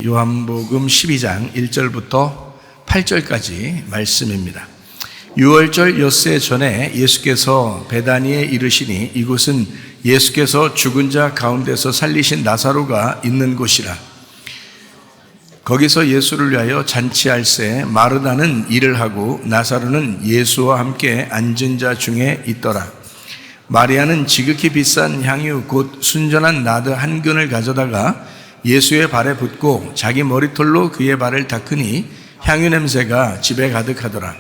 요한복음 12장 1절부터 8절까지 말씀입니다. 유월절 엿새 전에 예수께서 베다니에 이르시니 이곳은 예수께서 죽은 자 가운데서 살리신 나사로가 있는 곳이라. 거기서 예수를 위하여 잔치할새 마르다는 일을 하고 나사로는 예수와 함께 앉은 자 중에 있더라. 마리아는 지극히 비싼 향유 곧 순전한 나드 한 근을 가져다가 예수의 발에 붓고 자기 머리털로 그의 발을 닦으니 향유 냄새가 집에 가득하더라.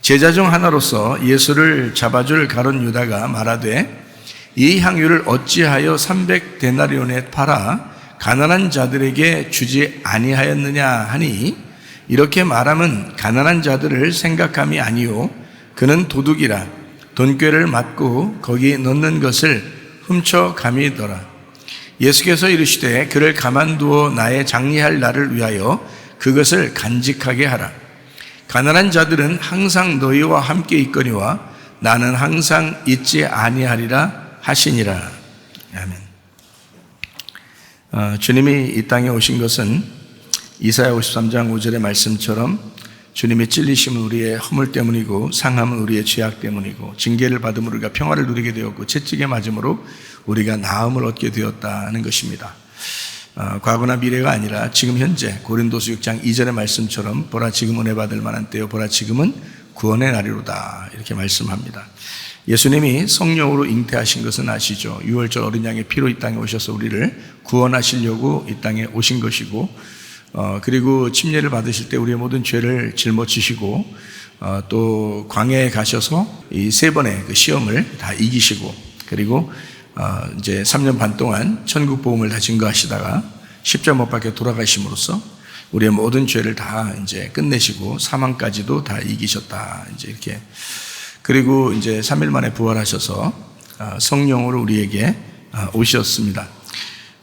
제자 중 하나로서 예수를 잡아줄 가룟 유다가 말하되 이 향유를 어찌하여 300데나리온에 팔아 가난한 자들에게 주지 아니하였느냐 하니, 이렇게 말함은 가난한 자들을 생각함이 아니요 그는 도둑이라 돈꾀를 맞고 거기 넣는 것을 훔쳐감이더라. 예수께서 이르시되 그를 가만두어 나의 장리할 날을 위하여 그것을 간직하게 하라. 가난한 자들은 항상 너희와 함께 있거니와 나는 항상 있지 아니하리라 하시니라. 아멘. 주님이 이 땅에 오신 것은 이사야 53장 5절의 말씀처럼 주님의 찔리심은 우리의 허물 때문이고 상함은 우리의 죄악 때문이고 징계를 받음으로 우리가 평화를 누리게 되었고 채찍에 맞음으로 우리가 나음을 얻게 되었다는 것입니다. 과거나 미래가 아니라 지금 현재 고린도서 6장 2절의 말씀처럼 보라 지금은 은혜 받을 만한 때요 보라 지금은 구원의 날이로다, 이렇게 말씀합니다. 예수님이 성령으로 잉태하신 것은 아시죠? 유월절 어린 양의 피로 이 땅에 오셔서 우리를 구원하시려고 이 땅에 오신 것이고, 그리고 침례를 받으실 때 우리의 모든 죄를 짊어지시고 또 광야에 가셔서 이 세 번의 그 시험을 다 이기시고, 그리고 이제 3년 반 동안 천국 복음을 다 증거하시다가 십자가 못 박혀 돌아가심으로써 우리의 모든 죄를 다 이제 끝내시고 사망까지도 다 이기셨다, 이제 이렇게. 그리고 이제 3일 만에 부활하셔서 성령으로 우리에게 오셨습니다.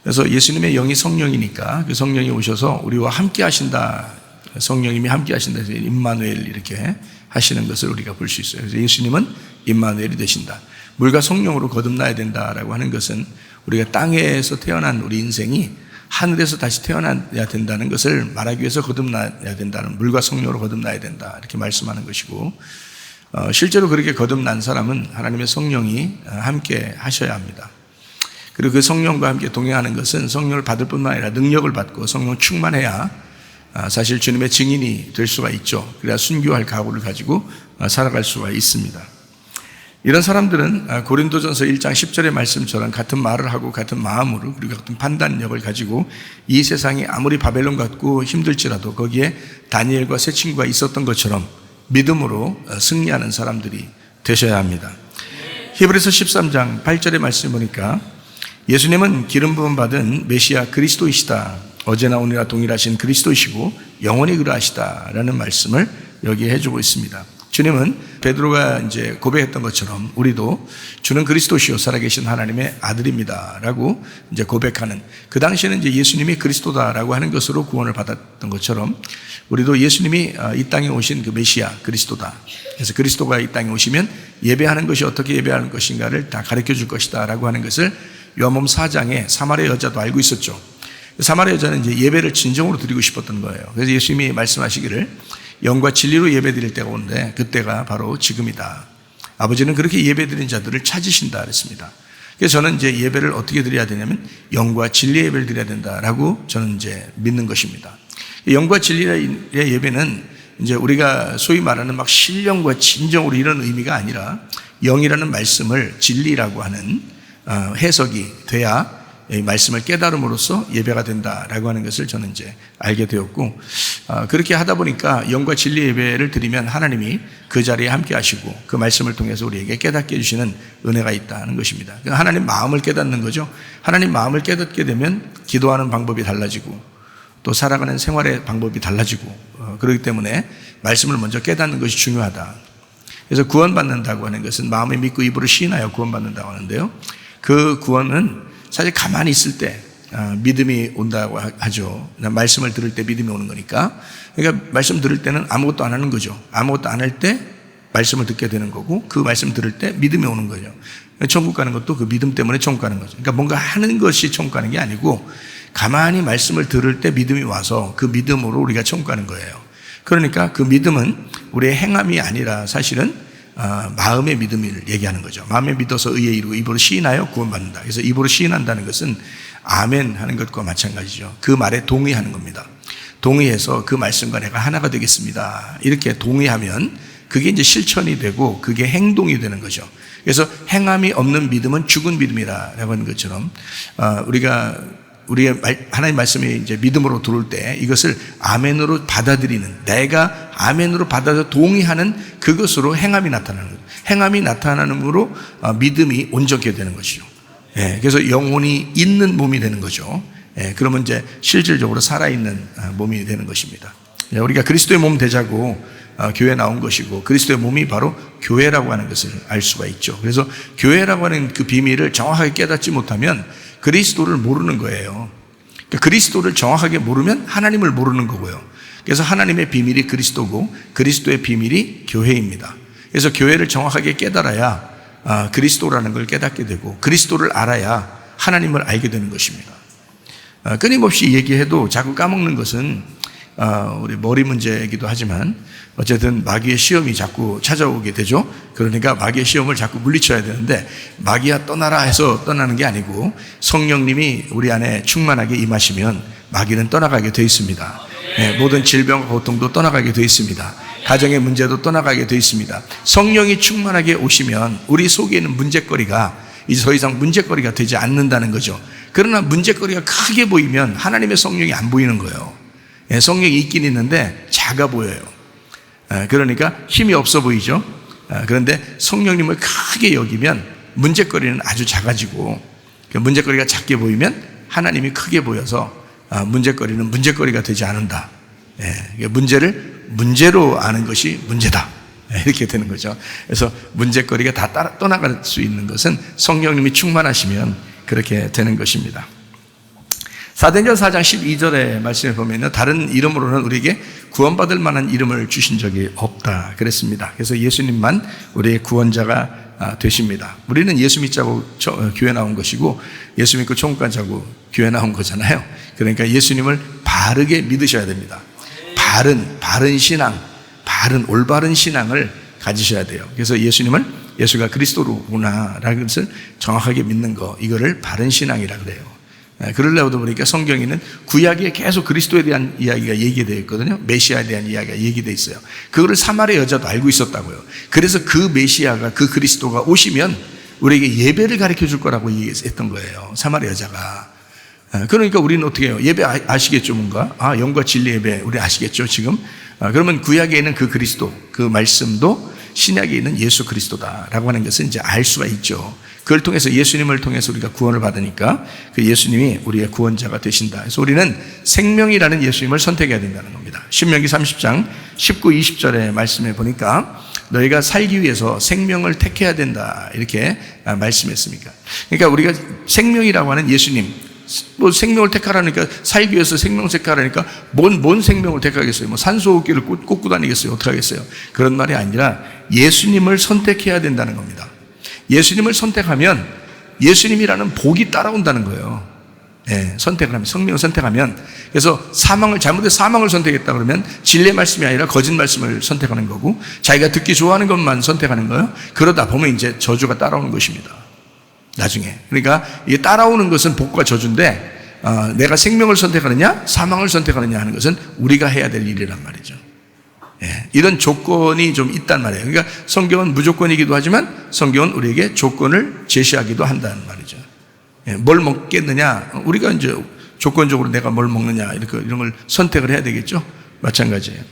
그래서 예수님의 영이 성령이니까 그 성령이 오셔서 우리와 함께 하신다, 성령님이 함께 하신다 해서 임마누엘 이렇게 하시는 것을 우리가 볼 수 있어요. 그래서 예수님은 임마누엘이 되신다. 물과 성령으로 거듭나야 된다라고 하는 것은 우리가 땅에서 태어난 우리 인생이 하늘에서 다시 태어나야 된다는 것을 말하기 위해서 거듭나야 된다는, 물과 성령으로 거듭나야 된다, 이렇게 말씀하는 것이고, 실제로 그렇게 거듭난 사람은 하나님의 성령이 함께 하셔야 합니다. 그리고 그 성령과 함께 동행하는 것은 성령을 받을 뿐만 아니라 능력을 받고 성령 충만해야 사실 주님의 증인이 될 수가 있죠. 그래야 순교할 각오를 가지고 살아갈 수가 있습니다. 이런 사람들은 고린도전서 1장 10절의 말씀처럼 같은 말을 하고 같은 마음으로 그리고 같은 판단력을 가지고 이 세상이 아무리 바벨론 같고 힘들지라도 거기에 다니엘과 세 친구가 있었던 것처럼 믿음으로 승리하는 사람들이 되셔야 합니다. 히브리서 13장 8절의 말씀 보니까 예수님은 기름 부음 받은 메시아 그리스도이시다, 어제나 오늘이나 동일하신 그리스도이시고 영원히 그러하시다라는 말씀을 여기에 해주고 있습니다. 주님은 베드로가 이제 고백했던 것처럼 우리도 주는 그리스도시요 살아계신 하나님의 아들입니다라고 이제 고백하는, 그 당시에는 이제 예수님이 그리스도다라고 하는 것으로 구원을 받았던 것처럼 우리도 예수님이 이 땅에 오신 그 메시아 그리스도다. 그래서 그리스도가 이 땅에 오시면 예배하는 것이 어떻게 예배하는 것인가를 다 가르쳐 줄 것이다라고 하는 것을 요한복음 4장에 사마리아 여자도 알고 있었죠. 사마리아 여자는 이제 예배를 진정으로 드리고 싶었던 거예요. 그래서 예수님이 말씀하시기를 영과 진리로 예배 드릴 때가 오는데 그때가 바로 지금이다. 아버지는 그렇게 예배 드린 자들을 찾으신다 그랬습니다. 그래서 저는 이제 예배를 어떻게 드려야 되냐면 영과 진리의 예배를 드려야 된다라고 저는 이제 믿는 것입니다. 영과 진리의 예배는 이제 우리가 소위 말하는 막 신령과 진정으로 이런 의미가 아니라 영이라는 말씀을 진리라고 하는 해석이 돼야 이 말씀을 깨달음으로써 예배가 된다라고 하는 것을 저는 이제 알게 되었고, 그렇게 하다 보니까 영과 진리 예배를 드리면 하나님이 그 자리에 함께 하시고 그 말씀을 통해서 우리에게 깨닫게 해주시는 은혜가 있다는 것입니다. 하나님 마음을 깨닫는 거죠. 하나님 마음을 깨닫게 되면 기도하는 방법이 달라지고 또 살아가는 생활의 방법이 달라지고, 그렇기 때문에 말씀을 먼저 깨닫는 것이 중요하다. 그래서 구원받는다고 하는 것은 마음에 믿고 입으로 시인하여 구원받는다고 하는데요, 그 구원은 사실 가만히 있을 때 믿음이 온다고 하죠. 말씀을 들을 때 믿음이 오는 거니까. 그러니까 말씀 들을 때는 아무것도 안 하는 거죠. 아무것도 안 할 때 말씀을 듣게 되는 거고, 그 말씀 들을 때 믿음이 오는 거죠. 천국 가는 것도 그 믿음 때문에 천국 가는 거죠. 그러니까 뭔가 하는 것이 천국 가는 게 아니고 가만히 말씀을 들을 때 믿음이 와서 그 믿음으로 우리가 천국 가는 거예요. 그러니까 그 믿음은 우리의 행함이 아니라 사실은 마음의 믿음을 얘기하는 거죠. 마음에 믿어서 의에 이르고 입으로 시인하여 구원받는다. 그래서 입으로 시인한다는 것은 아멘 하는 것과 마찬가지죠. 그 말에 동의하는 겁니다. 동의해서 그 말씀과 내가 하나가 되겠습니다. 이렇게 동의하면 그게 이제 실천이 되고 그게 행동이 되는 거죠. 그래서 행함이 없는 믿음은 죽은 믿음이라고 하는 것처럼 우리가 우리의 하나님 말씀이 이제 믿음으로 들어올 때 이것을 아멘으로 받아들이는, 내가 아멘으로 받아서 동의하는 그것으로 행함이 나타나는 거죠. 행함이 나타나므로 믿음이 온전케 되는 것이죠. 그래서 영혼이 있는 몸이 되는 거죠. 그러면 이제 실질적으로 살아있는 몸이 되는 것입니다. 우리가 그리스도의 몸 되자고 교회 나온 것이고 그리스도의 몸이 바로 교회라고 하는 것을 알 수가 있죠. 그래서 교회라고 하는 그 비밀을 정확하게 깨닫지 못하면 그리스도를 모르는 거예요. 그러니까 그리스도를 정확하게 모르면 하나님을 모르는 거고요. 그래서 하나님의 비밀이 그리스도고 그리스도의 비밀이 교회입니다. 그래서 교회를 정확하게 깨달아야 그리스도라는 걸 깨닫게 되고 그리스도를 알아야 하나님을 알게 되는 것입니다. 끊임없이 얘기해도 자꾸 까먹는 것은 우리 머리 문제이기도 하지만 어쨌든 마귀의 시험이 자꾸 찾아오게 되죠. 그러니까 마귀의 시험을 자꾸 물리쳐야 되는데 마귀야 떠나라 해서 떠나는 게 아니고 성령님이 우리 안에 충만하게 임하시면 마귀는 떠나가게 되어 있습니다. 모든 질병과 고통도 떠나가게 되어 있습니다. 가정의 문제도 떠나가게 되어 있습니다. 성령이 충만하게 오시면 우리 속에 있는 문제거리가 이제 더 이상 문제거리가 되지 않는다는 거죠. 그러나 문제거리가 크게 보이면 하나님의 성령이 안 보이는 거예요. 성령이 있긴 있는데 작아 보여요. 그러니까 힘이 없어 보이죠. 그런데 성령님을 크게 여기면 문제거리는 아주 작아지고 문제거리가 작게 보이면 하나님이 크게 보여서 문제거리는 문제거리가 되지 않는다. 문제를 문제로 아는 것이 문제다. 이렇게 되는 거죠. 그래서 문제거리가 다 떠나갈 수 있는 것은 성령님이 충만하시면 그렇게 되는 것입니다. 사도행전 4장 12절의 말씀에 보면 다른 이름으로는 우리에게 구원받을 만한 이름을 주신 적이 없다 그랬습니다. 그래서 예수님만 우리의 구원자가 되십니다. 우리는 예수 믿자고 교회 나온 것이고 예수 믿고 천국 가자고 교회 나온 거잖아요. 그러니까 예수님을 바르게 믿으셔야 됩니다. 바른 신앙, 올바른 신앙을 가지셔야 돼요. 그래서 예수가 그리스도로구나라는 것을 정확하게 믿는 거, 이거를 바른 신앙이라 그래요. 그러려다 보니까 성경에는 구약에 계속 그리스도에 대한 이야기가 얘기되어 있거든요. 메시아에 대한 이야기가 얘기되어 있어요. 그거를 사마리아 여자도 알고 있었다고요. 그래서 그 메시아가, 그 그리스도가 오시면 우리에게 예배를 가르쳐 줄 거라고 얘기했던 거예요. 사마리아 여자가. 그러니까 우리는 어떻게 해요? 예배 아시겠죠, 뭔가? 영과 진리 예배 우리 아시겠죠, 지금? 그러면 구약에 있는 그 그리스도, 그 말씀도 신약에 있는 예수 그리스도다라고 하는 것을 이제 알 수가 있죠. 그걸 통해서 예수님을 통해서 우리가 구원을 받으니까 그 예수님이 우리의 구원자가 되신다. 그래서 우리는 생명이라는 예수님을 선택해야 된다는 겁니다. 신명기 30장 19, 20절의 말씀에 보니까 너희가 살기 위해서 생명을 택해야 된다 이렇게 말씀했습니까? 그러니까 우리가 생명이라고 하는 예수님, 생명을 택하라니까, 살기 위해서 생명을 택하라니까 뭔 생명을 택하겠어요? 산소호흡기를 꽂고 다니겠어요? 어떻게 하겠어요? 그런 말이 아니라 예수님을 선택해야 된다는 겁니다. 예수님을 선택하면 예수님이라는 복이 따라온다는 거예요. 선택을 하면, 성령을 선택하면. 그래서 잘못해서 사망을 선택했다 그러면 진리의 말씀이 아니라 거짓 말씀을 선택하는 거고, 자기가 듣기 좋아하는 것만 선택하는 거예요. 그러다 보면 이제 저주가 따라오는 것입니다. 나중에. 그러니까 이게 따라오는 것은 복과 저주인데, 내가 생명을 선택하느냐 사망을 선택하느냐 하는 것은 우리가 해야 될 일이란 말이죠. 이런 조건이 좀 있단 말이에요. 그러니까 성경은 무조건이기도 하지만 성경은 우리에게 조건을 제시하기도 한다는 말이죠. 뭘 먹겠느냐, 우리가 이제 조건적으로 내가 뭘 먹느냐 이런 걸 선택을 해야 되겠죠. 마찬가지예요.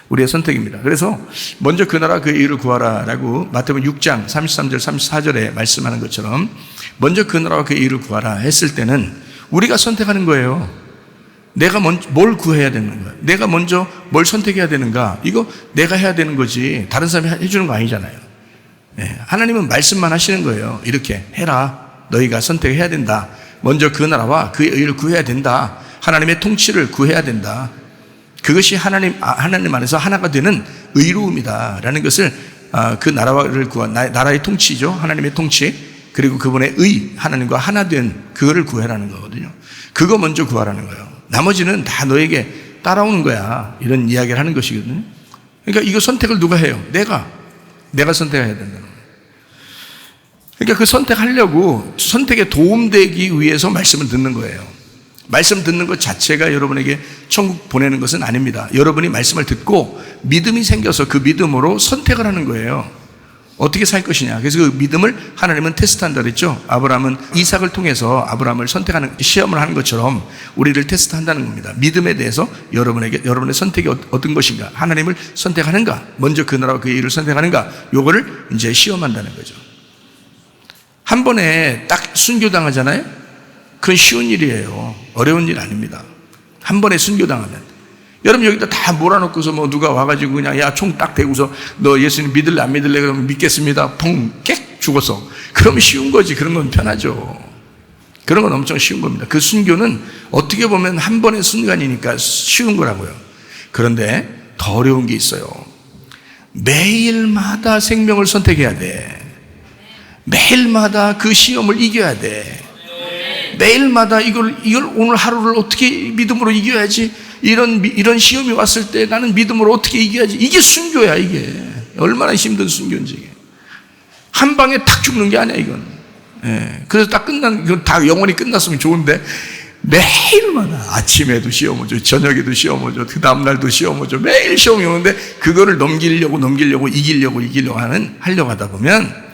우리의 선택입니다. 그래서 먼저 그 나라 그의 의를 구하라라고 마태복음 6장 33절 34절에 말씀하는 것처럼 먼저 그 나라와 그의 의를 구하라 했을 때는 우리가 선택하는 거예요. 내가 먼저 뭘 구해야 되는 거야? 내가 먼저 뭘 선택해야 되는가? 이거 내가 해야 되는 거지 다른 사람이 해주는 거 아니잖아요. 하나님은 말씀만 하시는 거예요. 이렇게 해라. 너희가 선택해야 된다. 먼저 그 나라와 그의 의를 구해야 된다. 하나님의 통치를 구해야 된다. 그것이 하나님 안에서 하나가 되는 의로움이다 라는 것을 그 나라를 구한 나라의 통치죠. 하나님의 통치, 그리고 그분의 의, 하나님과 하나 된 그거를 구해라는 거거든요. 그거 먼저 구하라는 거예요. 나머지는 다 너에게 따라오는 거야. 이런 이야기를 하는 것이거든요. 그러니까 이거 선택을 누가 해요? 내가 선택해야 된다는 거예요. 그러니까 그 선택하려고 선택에 도움되기 위해서 말씀을 듣는 거예요. 말씀 듣는 것 자체가 여러분에게 천국 보내는 것은 아닙니다. 여러분이 말씀을 듣고 믿음이 생겨서 그 믿음으로 선택을 하는 거예요. 어떻게 살 것이냐. 그래서 그 믿음을 하나님은 테스트한다 그랬죠. 아브라함은 이삭을 통해서 아브라함을 선택하는, 시험을 하는 것처럼 우리를 테스트한다는 겁니다. 믿음에 대해서 여러분의 선택이 어떤 것인가, 하나님을 선택하는가, 먼저 그 나라와 그 일을 선택하는가, 요거를 이제 시험한다는 거죠. 한 번에 딱 순교당하잖아요. 그건 쉬운 일이에요. 어려운 일 아닙니다. 한 번에 순교당하면. 여러분 여기다 다 몰아놓고서 뭐 누가 와가지고 그냥 야 총 딱 대고서 너 예수님 믿을래 안 믿을래 그러면 믿겠습니다. 펑 깨 죽었어. 그러면 쉬운 거지. 그런 건 편하죠. 그런 건 엄청 쉬운 겁니다. 그 순교는 어떻게 보면 한 번의 순간이니까 쉬운 거라고요. 그런데 더 어려운 게 있어요. 매일마다 생명을 선택해야 돼. 매일마다 그 시험을 이겨야 돼. 매일마다 이걸 오늘 하루를 어떻게 믿음으로 이겨야지. 이런 시험이 왔을 때 나는 믿음으로 어떻게 이겨야지. 이게 순교야. 이게 얼마나 힘든 순교인지. 이게 한 방에 탁 죽는 게 아니야 이건. 그래서 딱 이건 다 영원히 끝났으면 좋은데 매일마다 아침에도 시험 오죠, 저녁에도 시험 오죠, 그 다음날도 시험 오죠. 매일 시험이 오는데 그거를 넘기려고 이기려고 하려고 하다 보면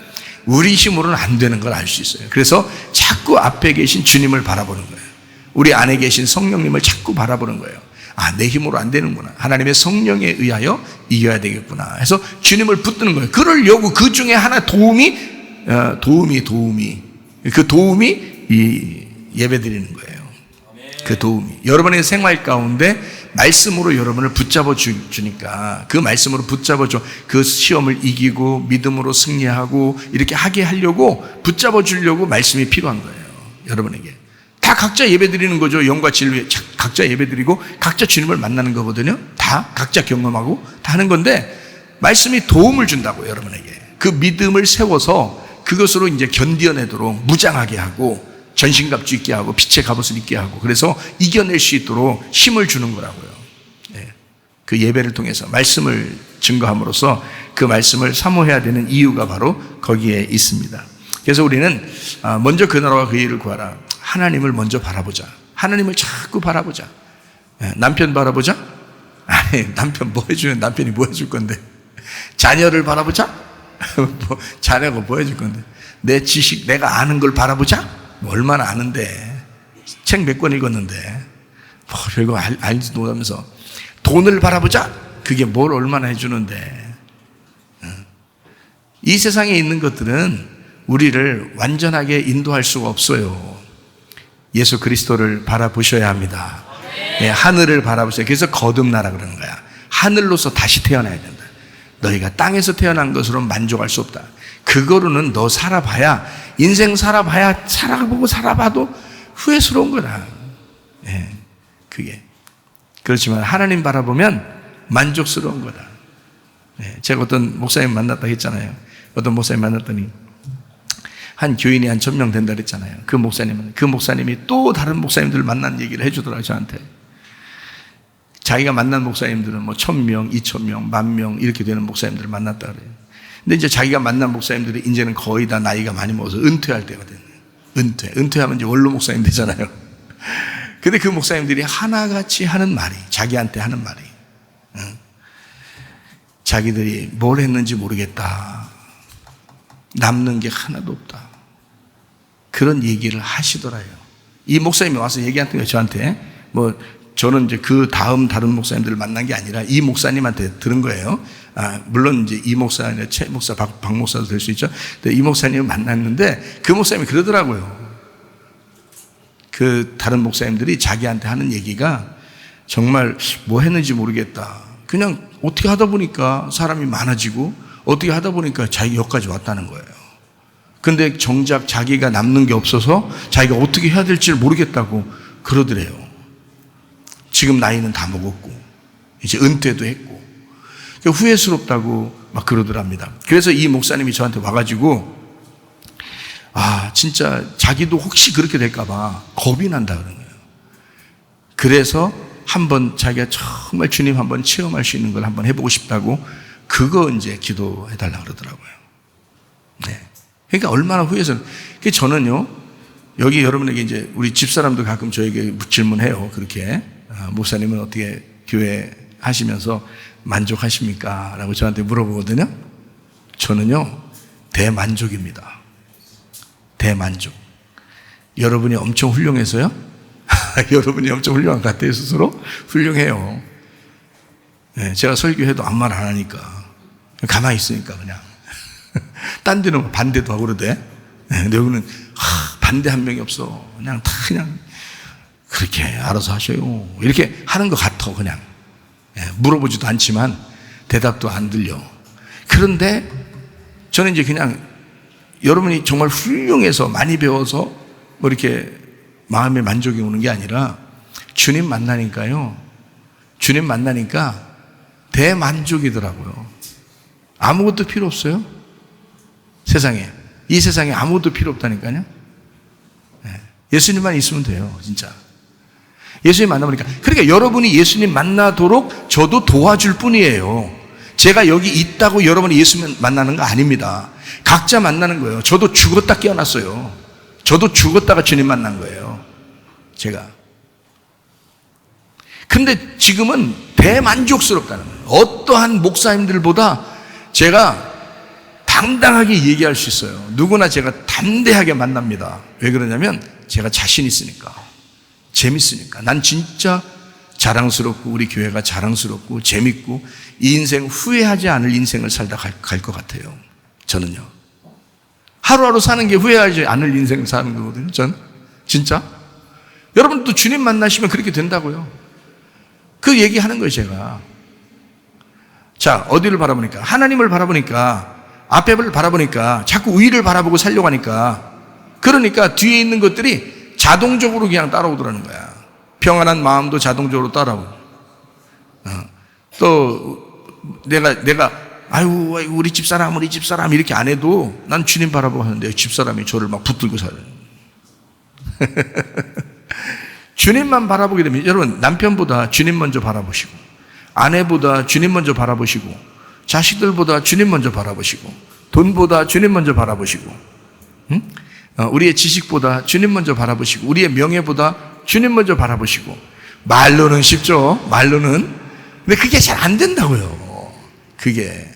우리 힘으로는 안 되는 걸 알 수 있어요. 그래서 자꾸 앞에 계신 주님을 바라보는 거예요. 우리 안에 계신 성령님을 자꾸 바라보는 거예요. 아, 내 힘으로 안 되는구나. 하나님의 성령에 의하여 이겨야 되겠구나 해서 주님을 붙드는 거예요. 그러려고 그 중에 하나 도움이 이 예배드리는 거예요. 그 도움이 여러분의 생활 가운데 말씀으로 여러분을 붙잡아 주니까 그 말씀으로 붙잡아 줘. 그 시험을 이기고 믿음으로 승리하고 이렇게 하게 하려고 붙잡아 주려고 말씀이 필요한 거예요. 여러분에게 다 각자 예배드리는 거죠. 영과 진리에 각자 예배드리고 각자 주님을 만나는 거거든요. 다 각자 경험하고 다 하는 건데 말씀이 도움을 준다고. 여러분에게 그 믿음을 세워서 그것으로 이제 견뎌내도록 무장하게 하고 전신갑주 있게 하고 빛의 갑옷을 입게 하고 그래서 이겨낼 수 있도록 힘을 주는 거라고요. 그 예배를 통해서 말씀을 증거함으로써 그 말씀을 사모해야 되는 이유가 바로 거기에 있습니다. 그래서 우리는 먼저 그 나라와 그 일을 구하라. 하나님을 먼저 바라보자. 하나님을 자꾸 바라보자. 남편 바라보자? 아니, 남편 뭐 해주면 남편이 뭐 해줄 건데. 자녀를 바라보자? 자녀가 뭐 해줄 건데. 내 지식, 내가 아는 걸 바라보자? 얼마나 아는데. 책 몇 권 읽었는데. 뭐 별거 알지도 못하면서. 돈을 바라보자? 그게 뭘 얼마나 해주는데. 이 세상에 있는 것들은 우리를 완전하게 인도할 수가 없어요. 예수 그리스도를 바라보셔야 합니다. 하늘을 바라보세요. 그래서 거듭나라 그러는 거야. 하늘로서 다시 태어나야 된다. 너희가 땅에서 태어난 것으로 만족할 수 없다. 그거로는 너 살아봐야, 인생 살아봐야, 살아봐도 후회스러운 거다. 그게. 그렇지만 하나님 바라보면 만족스러운 거다. 제가 어떤 목사님 만났다 했잖아요. 어떤 목사님 만났더니 한 교인이 한 1000명 된다 그랬잖아요. 그 목사님이 또 다른 목사님들 만난 얘기를 해주더라고요, 저한테. 자기가 만난 목사님들은 뭐 1000명, 2000명, 10,000명 이렇게 되는 목사님들을 만났다 그래요. 근데 이제 자기가 만난 목사님들이 이제는 거의 다 나이가 많이 먹어서 은퇴할 때가 됐네요. 은퇴하면 이제 원로 목사님 되잖아요. 근데 그 목사님들이 하나같이 하는 말이, 자기한테 하는 말이, 자기들이 뭘 했는지 모르겠다. 남는 게 하나도 없다. 그런 얘기를 하시더라요. 이 목사님이 와서 얘기한 거예요, 저한테. 뭐, 저는 이제 그 다음 다른 목사님들을 만난 게 아니라 이 목사님한테 들은 거예요. 물론 이제 이 목사, 최 목사, 박 목사도 될 수 있죠. 근데 이 목사님을 만났는데 그 목사님이 그러더라고요. 그 다른 목사님들이 자기한테 하는 얘기가 정말 뭐 했는지 모르겠다. 그냥 어떻게 하다 보니까 사람이 많아지고 어떻게 하다 보니까 자기 여기까지 왔다는 거예요. 근데 정작 자기가 남는 게 없어서 자기가 어떻게 해야 될지를 모르겠다고 그러더래요. 지금 나이는 다 먹었고 이제 은퇴도 했고 후회스럽다고 막 그러더랍니다. 그래서 이 목사님이 저한테 와가지고 진짜 자기도 혹시 그렇게 될까봐 겁이 난다 그런 거예요. 그래서 한번 자기가 정말 주님 한번 체험할 수 있는 걸 한번 해보고 싶다고 그거 이제 기도해달라 그러더라고요. 네. 그러니까 얼마나 후회해서. 저는요, 여기 여러분에게 이제 우리 집사람도 가끔 저에게 질문해요. 그렇게. 목사님은 어떻게 교회 하시면서 만족하십니까? 라고 저한테 물어보거든요. 저는요, 대만족입니다. 대만족. 여러분이 엄청 훌륭해서요? 여러분이 엄청 훌륭한 것 같아요, 스스로? 훌륭해요. 네, 제가 설교해도 아무 말 안 하니까. 가만히 있으니까 그냥. 딴 데는 반대도 하고 그러대. 네, 근데 여기는 반대 한 명이 없어. 그냥 다 그냥 그렇게 알아서 하셔요. 이렇게 하는 것 같아, 그냥. 네, 물어보지도 않지만 대답도 안 들려. 그런데 저는 이제 그냥 여러분이 정말 훌륭해서 많이 배워서 뭐 이렇게 마음에 만족이 오는 게 아니라 주님 만나니까요. 주님 만나니까 대만족이더라고요. 아무것도 필요 없어요. 세상에. 이 세상에 아무것도 필요 없다니까요. 예수님만 있으면 돼요, 진짜. 예수님 만나보니까. 그러니까 여러분이 예수님 만나도록 저도 도와줄 뿐이에요. 제가 여기 있다고 여러분이 예수님 만나는 거 아닙니다. 각자 만나는 거예요. 저도 죽었다 깨어났어요. 저도 죽었다가 주님 만난 거예요. 제가. 근데 지금은 대만족스럽다는 거예요. 어떠한 목사님들보다 제가 당당하게 얘기할 수 있어요. 누구나 제가 담대하게 만납니다. 왜 그러냐면 제가 자신 있으니까. 재밌으니까. 난 진짜 자랑스럽고 우리 교회가 자랑스럽고 재밌고 이 인생 후회하지 않을 인생을 살다 갈 것 같아요. 저는요. 하루하루 사는 게 후회하지 않을 인생을 사는 거거든요. 전 진짜. 여러분도 주님 만나시면 그렇게 된다고요. 그 얘기하는 거예요, 제가. 자, 어디를 바라보니까? 하나님을 바라보니까, 앞에를 바라보니까, 자꾸 위를 바라보고 살려고 하니까, 그러니까 뒤에 있는 것들이 자동적으로 그냥 따라오더라는 거야. 평안한 마음도 자동적으로 따라오고. 또, 내가, 아유, 우리 집사람 이렇게 안 해도 난 주님 바라보고 하는데 집사람이 저를 막 붙들고 살아요. 주님만 바라보게 되면, 여러분, 남편보다 주님 먼저 바라보시고, 아내보다 주님 먼저 바라보시고, 자식들보다 주님 먼저 바라보시고, 돈보다 주님 먼저 바라보시고, 우리의 지식보다 주님 먼저 바라보시고, 우리의 명예보다 주님 먼저 바라보시고. 말로는 쉽죠, 말로는. 근데 그게 잘 안 된다고요, 그게.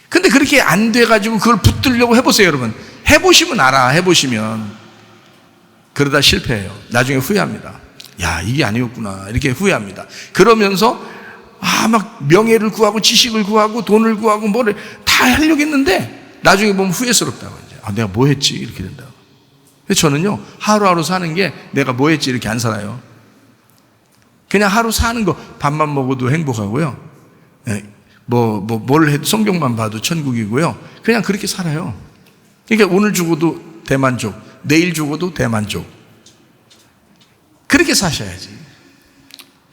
근데 그렇게 안 돼가지고 그걸 붙들려고 해보세요, 여러분. 해보시면 알아, 해보시면. 그러다 실패해요. 나중에 후회합니다. 야, 이게 아니었구나. 이렇게 후회합니다. 그러면서 막 명예를 구하고 지식을 구하고 돈을 구하고 뭐를 다 하려고 했는데 나중에 보면 후회스럽다고. 이제. 내가 뭐 했지? 이렇게 된다고. 근데 저는요, 하루하루 사는 게 내가 뭐 했지? 이렇게 안 살아요. 그냥 하루 사는 거 밥만 먹어도 행복하고요. 뭘 해도 성경만 봐도 천국이고요. 그냥 그렇게 살아요. 그러니까 오늘 죽어도 대만족, 내일 죽어도 대만족. 그렇게 사셔야지.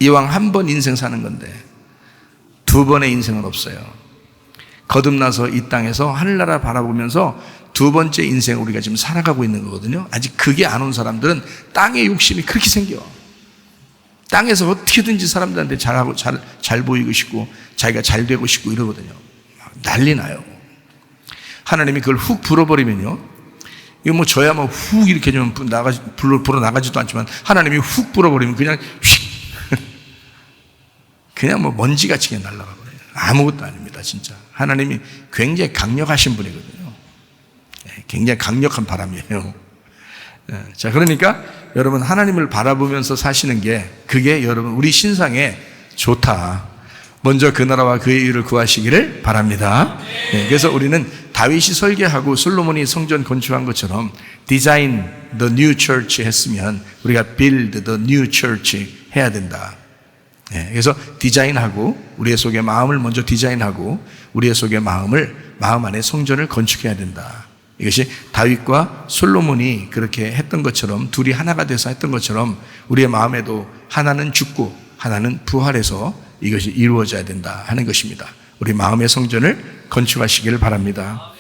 이왕 한 번 인생 사는 건데 두 번의 인생은 없어요. 거듭나서 이 땅에서 하늘나라 바라보면서 두 번째 인생을 우리가 지금 살아가고 있는 거거든요. 아직 그게 안 온 사람들은 땅의 욕심이 그렇게 생겨. 땅에서 어떻게든지 사람들한테 잘하고 잘 보이고 싶고 자기가 잘 되고 싶고 이러거든요. 난리 나요. 하나님이 그걸 훅 불어버리면요, 이거 뭐 저야 뭐 훅 이렇게 좀 불어 나가지도 않지만 하나님이 훅 불어버리면 그냥 휙 그냥 뭐 먼지같이 그냥 날아가 버려요. 아무것도 아닙니다, 진짜. 하나님이 굉장히 강력하신 분이거든요. 굉장히 강력한 바람이에요. 자, 그러니까 여러분 하나님을 바라보면서 사시는 게 그게 여러분 우리 신상에 좋다. 먼저 그 나라와 그의 의를 구하시기를 바랍니다. 그래서 우리는 다윗이 설계하고 솔로몬이 성전 건축한 것처럼 디자인 the new church 했으면 우리가 build the new church 해야 된다. 그래서 디자인하고 우리의 속에 마음을 먼저 디자인하고 우리의 속에 마음 안에 성전을 건축해야 된다. 이것이 다윗과 솔로몬이 그렇게 했던 것처럼 둘이 하나가 돼서 했던 것처럼 우리의 마음에도 하나는 죽고 하나는 부활해서 이것이 이루어져야 된다 하는 것입니다. 우리 마음의 성전을 건축하시기를 바랍니다.